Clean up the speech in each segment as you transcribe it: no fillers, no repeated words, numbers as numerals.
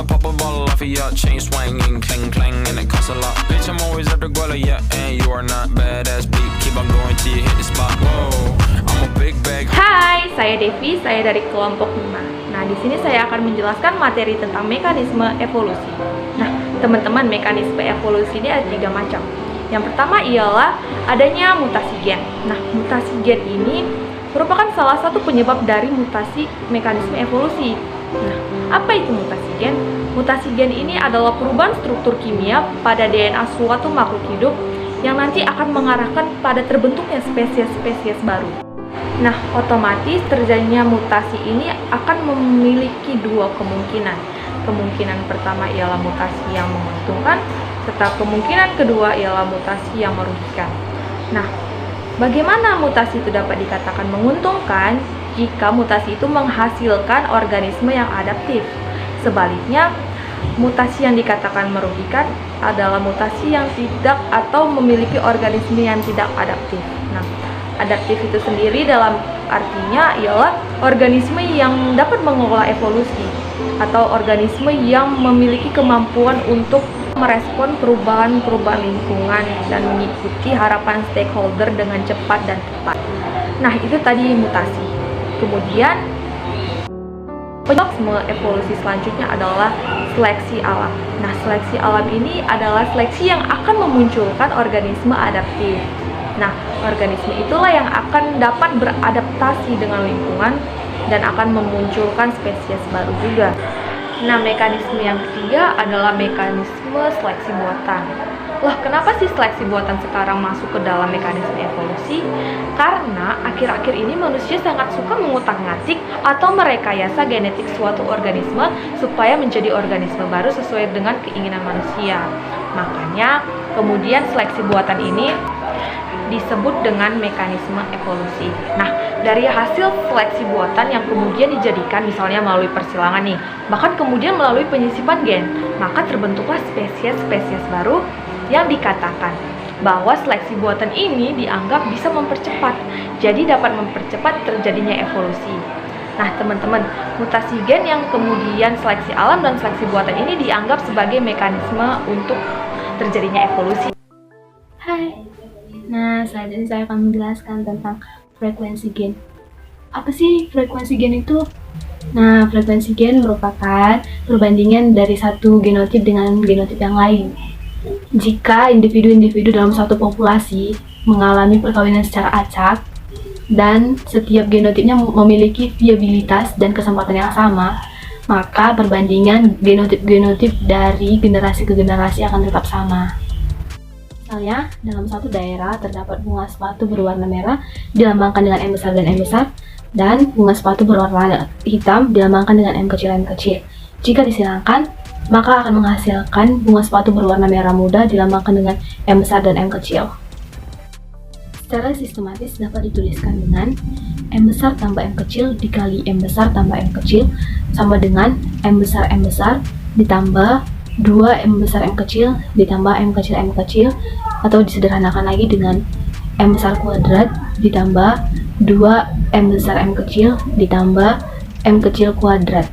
wanna pop a bottle off of ya. Chain swinging, clang clang, and it costs a lot. Bitch, I'm always at the guala, yeah, and you are not badass beat. Keep on going till you hit the spot. Whoa, I'm a big bag. Hai, saya Devi, saya dari kelompok 5. Nah, di sini saya akan menjelaskan materi tentang mekanisme evolusi. Nah, teman-teman, mekanisme evolusi ini ada 3 macam. Yang pertama ialah adanya mutasi gen. Nah, mutasi gen ini merupakan salah satu penyebab dari mutasi mekanisme evolusi. Nah, apa itu mutasi gen? Mutasi gen ini adalah perubahan struktur kimia pada DNA suatu makhluk hidup yang nanti akan mengarahkan pada terbentuknya spesies-spesies baru. Nah, otomatis terjadinya mutasi ini akan memiliki 2 kemungkinan. Kemungkinan pertama ialah mutasi yang menguntungkan, serta kemungkinan kedua ialah mutasi yang merugikan. Nah, bagaimana mutasi itu dapat dikatakan menguntungkan? Jika mutasi itu menghasilkan organisme yang adaptif. Sebaliknya, mutasi yang dikatakan merugikan adalah mutasi yang tidak atau memiliki organisme yang tidak adaptif. Nah, adaptif itu sendiri dalam artinya ialah organisme yang dapat mengelola evolusi atau organisme yang memiliki kemampuan untuk merespon perubahan-perubahan lingkungan dan mengikuti harapan stakeholder dengan cepat dan tepat. Nah, itu tadi mutasi. Kemudian mekanisme evolusi selanjutnya adalah seleksi alam. Nah, seleksi alam ini adalah seleksi yang akan memunculkan organisme adaptif. Nah, organisme itulah yang akan dapat beradaptasi dengan lingkungan dan akan memunculkan spesies baru juga. Nah, mekanisme yang ketiga adalah mekanisme seleksi buatan. Lah, kenapa sih seleksi buatan sekarang masuk ke dalam mekanisme evolusi? Karena akhir-akhir ini manusia sangat suka mengutak-ngatik atau merekayasa genetik suatu organisme supaya menjadi organisme baru sesuai dengan keinginan manusia. Makanya, kemudian seleksi buatan ini disebut dengan mekanisme evolusi. Nah, dari hasil seleksi buatan yang kemudian dijadikan misalnya melalui persilangan nih, bahkan kemudian melalui penyisipan gen, maka terbentuklah spesies-spesies baru yang dikatakan bahwa seleksi buatan ini dianggap bisa mempercepat, jadi dapat mempercepat terjadinya evolusi. Nah, teman-teman, mutasi gen yang kemudian seleksi alam dan seleksi buatan ini dianggap sebagai mekanisme untuk terjadinya evolusi. Hai. Nah, selanjutnya saya akan menjelaskan tentang frekuensi gen. Apa sih frekuensi gen itu? Nah, frekuensi gen merupakan perbandingan dari satu genotip dengan genotip yang lain. Jika individu-individu dalam suatu populasi mengalami perkawinan secara acak dan setiap genotipnya memiliki viabilitas dan kesempatan yang sama, maka perbandingan genotip-genotip dari generasi ke generasi akan tetap sama. Misalnya, dalam suatu daerah terdapat bunga sepatu berwarna merah dilambangkan dengan M besar dan M besar, dan bunga sepatu berwarna hitam dilambangkan dengan M kecil. Jika disilangkan, maka akan menghasilkan bunga sepatu berwarna merah muda dilambangkan dengan M besar dan M kecil. Secara sistematis dapat dituliskan dengan M besar tambah M kecil dikali M besar tambah M kecil sama dengan M besar ditambah 2M besar M kecil ditambah M kecil, atau disederhanakan lagi dengan M besar kuadrat ditambah 2M besar M kecil ditambah M kecil kuadrat.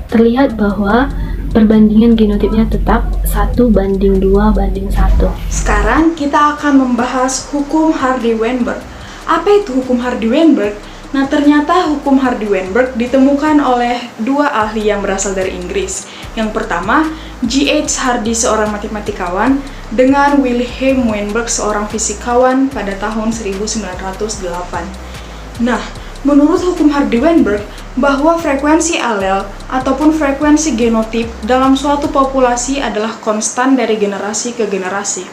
Terlihat bahwa perbandingan genotipnya tetap 1:2:1. Sekarang kita akan membahas hukum Hardy-Weinberg. Apa itu hukum Hardy-Weinberg? Nah, ternyata hukum Hardy-Weinberg ditemukan oleh 2 ahli yang berasal dari Inggris. Yang pertama, G.H. Hardy, seorang matematikawan, dengan Wilhelm Weinberg, seorang fisikawan pada tahun 1908. Nah, menurut hukum Hardy-Weinberg, bahwa frekuensi alel ataupun frekuensi genotip dalam suatu populasi adalah konstan dari generasi ke generasi.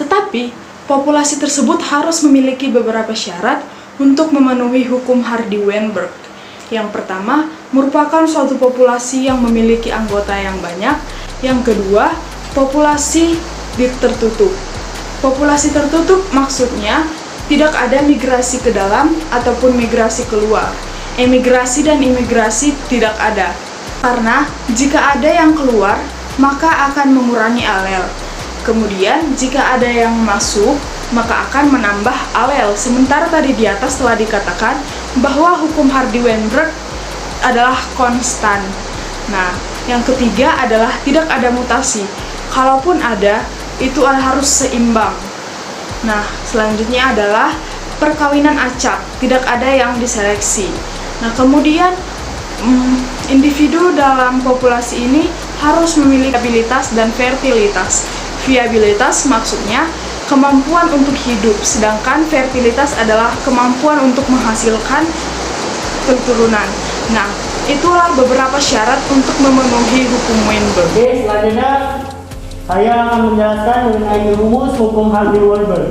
Tetapi, populasi tersebut harus memiliki beberapa syarat untuk memenuhi hukum Hardy-Weinberg. Yang pertama, merupakan suatu populasi yang memiliki anggota yang banyak. Yang kedua, populasi tertutup. Populasi tertutup maksudnya tidak ada migrasi ke dalam ataupun migrasi keluar. Emigrasi dan imigrasi tidak ada. Karena jika ada yang keluar, maka akan mengurangi alel. Kemudian, jika ada yang masuk, maka akan menambah alel. Sementara tadi di atas telah dikatakan bahwa hukum Hardy-Weinberg adalah konstan. Nah, Yang ketiga adalah tidak ada mutasi. Kalaupun ada, itu harus seimbang. Nah, selanjutnya adalah perkawinan acak, tidak ada yang diseleksi. Nah, kemudian individu dalam populasi ini harus memiliki viabilitas dan fertilitas. Viabilitas maksudnya kemampuan untuk hidup, sedangkan fertilitas adalah kemampuan untuk menghasilkan keturunan. Nah, itulah beberapa syarat untuk memenuhi hukum Weinberg. Oke, selanjutnya saya akan menjelaskan mengenai rumus hukum Hardy-Weinberg.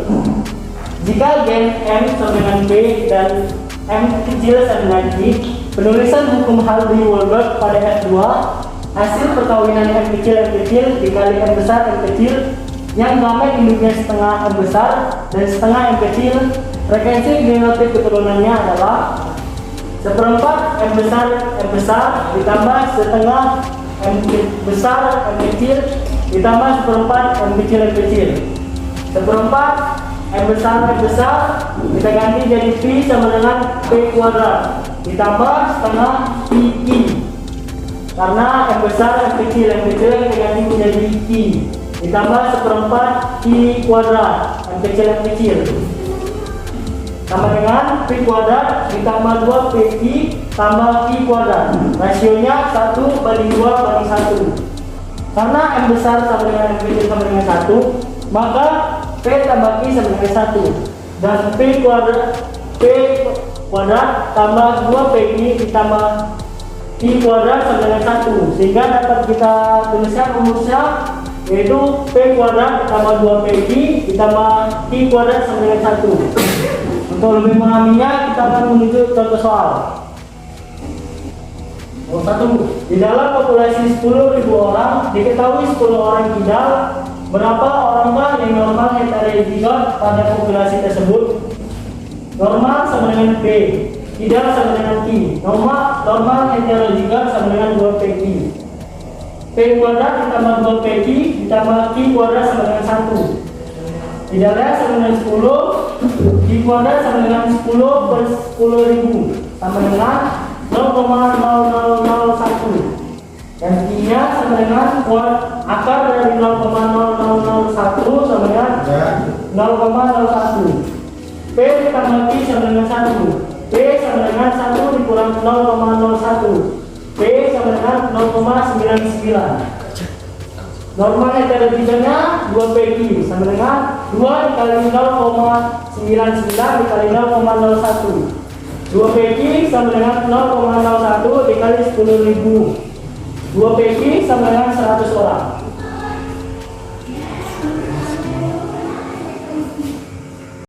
Jika gen M sama dengan B dan M kecil sama dengan I, penulisan hukum Hardy-Weinberg pada F2, hasil perkawinan M kecil dikali M besar M kecil, yang gamet induknya setengah M besar dan setengah M kecil, frekuensi genotif keturunannya adalah seperempat M besar ditambah setengah M besar M kecil ditambah seperempat M kecil. Seperempat M besar kita ganti jadi P sama dengan P kuadrat ditambah setengah I. Karena M besar M kecil kita ganti menjadi I ditambah seperempat I kuadrat M kecil sama dengan P kuadrat ditambah 2 PI tambah I kuadrat, rasionya 1:2:1. Karena M besar sama dengan M kecil sama dengan 1, maka P tambah I sama dengan 1, dan P kuadrat tambah 2 PI ditambah I kuadrat sama dengan 1, sehingga dapat kita tuliskan rumusnya, yaitu P kuadrat ditambah 2 PI ditambah I kuadrat sama dengan 1. Untuk lebih memahaminya, kita akan menuju contoh soal. 1. Di dalam populasi 10.000 orang, diketahui 10 orang kidal, berapa orangkah yang normal heterozigot pada populasi tersebut? Normal sama dengan P, kidal sama dengan Q. Normal heterozigot sama dengan 2 PQ. P kuadrat ditambah 2 PQ ditambah Q kuadrat sama dengan 1. Kidalnya sama dengan 10, Q kuadrat sama dengan 10 per 10.000 sama dengan 0,0001, dan Q-nya sama dengan akar dari 0,0001 sama dengan 0,01. P ditambah Q sama dengan 1, P sama dengan 1 dikurang 0,01, P sama dengan 0,99. Normal heterozigotnya 2 PQ sama dengan 2 dikali 0,99 dikali 0,01. 2 PQ sama dengan 0,01 dikali 10.000. 2 PQ sama dengan 100 orang.